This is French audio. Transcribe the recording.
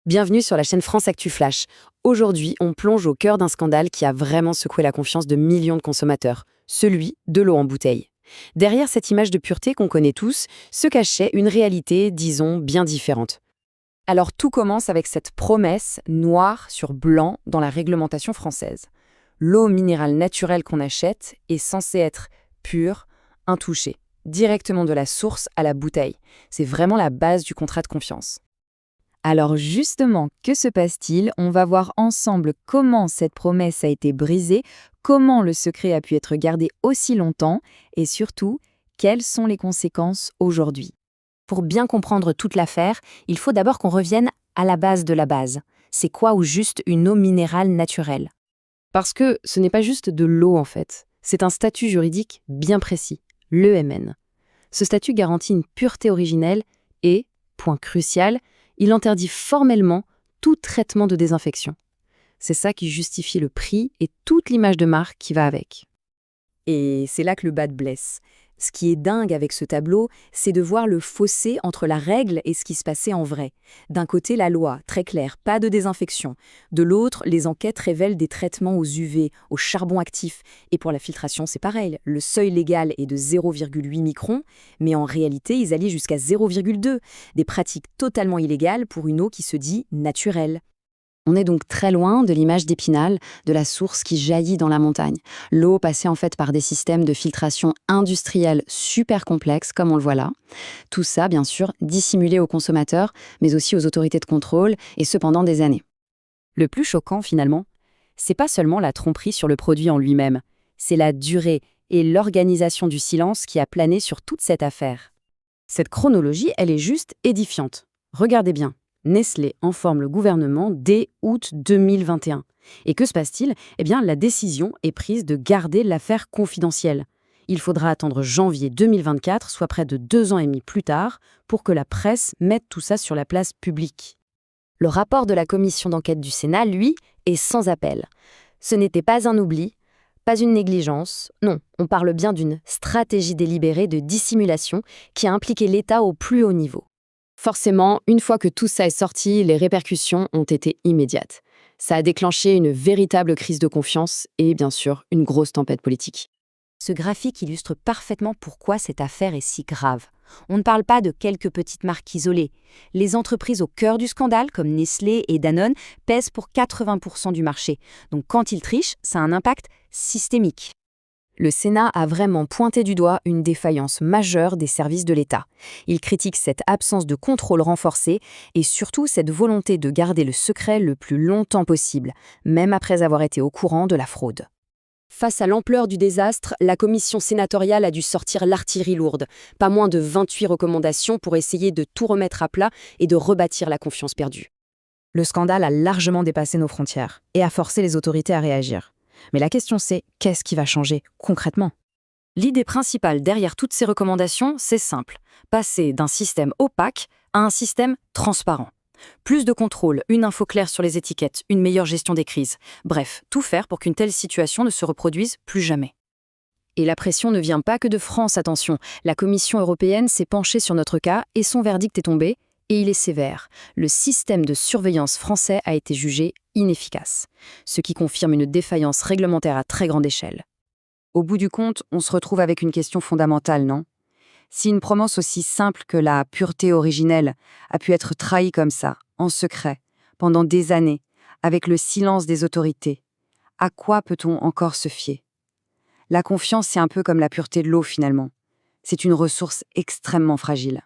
Bienvenue sur la chaîne France Actu Flash. Aujourd'hui, on plonge au cœur d'un scandale qui a vraiment secoué la confiance de millions de consommateurs, celui de l'eau en bouteille. Derrière cette image de pureté qu'on connaît tous, se cachait une réalité, disons, bien différente. Alors tout commence avec cette promesse noire sur blanc dans la réglementation française. L'eau minérale naturelle qu'on achète est censée être pure, intouchée, directement de la source à la bouteille. C'est vraiment la base du contrat de confiance. Alors justement, que se passe-t-il? On va voir ensemble comment cette promesse a été brisée, comment le secret a pu être gardé aussi longtemps et surtout, quelles sont les conséquences aujourd'hui. Pour bien comprendre toute l'affaire, il faut d'abord qu'on revienne à la base de la base. C'est quoi au juste une eau minérale naturelle? Parce que ce n'est pas juste de l'eau en fait, c'est un statut juridique bien précis, l'EMN. Ce statut garantit une pureté originelle et, point crucial, il interdit formellement tout traitement de désinfection. C'est ça qui justifie le prix et toute l'image de marque qui va avec. Et c'est là que le bas blesse. Ce qui est dingue avec ce tableau, c'est de voir le fossé entre la règle et ce qui se passait en vrai. D'un côté, la loi, très claire, pas de désinfection. De l'autre, les enquêtes révèlent des traitements aux UV, au charbon actif. Et pour la filtration, c'est pareil. Le seuil légal est de 0,8 microns, mais en réalité, ils allient jusqu'à 0,2. Des pratiques totalement illégales pour une eau qui se dit naturelle. On est donc très loin de l'image d'Épinal, de la source qui jaillit dans la montagne. L'eau passée en fait par des systèmes de filtration industriels super complexes, comme on le voit là. Tout ça, bien sûr, dissimulé aux consommateurs, mais aussi aux autorités de contrôle, et ce pendant des années. Le plus choquant, finalement, c'est pas seulement la tromperie sur le produit en lui-même, c'est la durée et l'organisation du silence qui a plané sur toute cette affaire. Cette chronologie, elle est juste édifiante. Regardez bien. Nestlé informe le gouvernement dès août 2021. Et que se passe-t-il? Eh bien, la décision est prise de garder l'affaire confidentielle. Il faudra attendre janvier 2024, soit près de 2 ans et demi plus tard, pour que la presse mette tout ça sur la place publique. Le rapport de la commission d'enquête du Sénat, lui, est sans appel. Ce n'était pas un oubli, pas une négligence, non, on parle bien d'une stratégie délibérée de dissimulation qui a impliqué l'État au plus haut niveau. Forcément, une fois que tout ça est sorti, les répercussions ont été immédiates. Ça a déclenché une véritable crise de confiance et, bien sûr, une grosse tempête politique. Ce graphique illustre parfaitement pourquoi cette affaire est si grave. On ne parle pas de quelques petites marques isolées. Les entreprises au cœur du scandale, comme Nestlé et Danone, pèsent pour 80% du marché. Donc quand ils trichent, ça a un impact systémique. Le Sénat a vraiment pointé du doigt une défaillance majeure des services de l'État. Il critique cette absence de contrôle renforcé et surtout cette volonté de garder le secret le plus longtemps possible, même après avoir été au courant de la fraude. Face à l'ampleur du désastre, la commission sénatoriale a dû sortir l'artillerie lourde. Pas moins de 28 recommandations pour essayer de tout remettre à plat et de rebâtir la confiance perdue. Le scandale a largement dépassé nos frontières et a forcé les autorités à réagir. Mais la question c'est, qu'est-ce qui va changer concrètement? L'idée principale derrière toutes ces recommandations, c'est simple. Passer d'un système opaque à un système transparent. Plus de contrôle, une info claire sur les étiquettes, une meilleure gestion des crises. Bref, tout faire pour qu'une telle situation ne se reproduise plus jamais. Et la pression ne vient pas que de France, attention. La Commission européenne s'est penchée sur notre cas et son verdict est tombé. Et il est sévère. Le système de surveillance français a été jugé inefficace, ce qui confirme une défaillance réglementaire à très grande échelle. Au bout du compte, on se retrouve avec une question fondamentale, non? Si une promesse aussi simple que la pureté originelle a pu être trahie comme ça, en secret, pendant des années, avec le silence des autorités, à quoi peut-on encore se fier? La confiance, c'est un peu comme la pureté de l'eau finalement. C'est une ressource extrêmement fragile.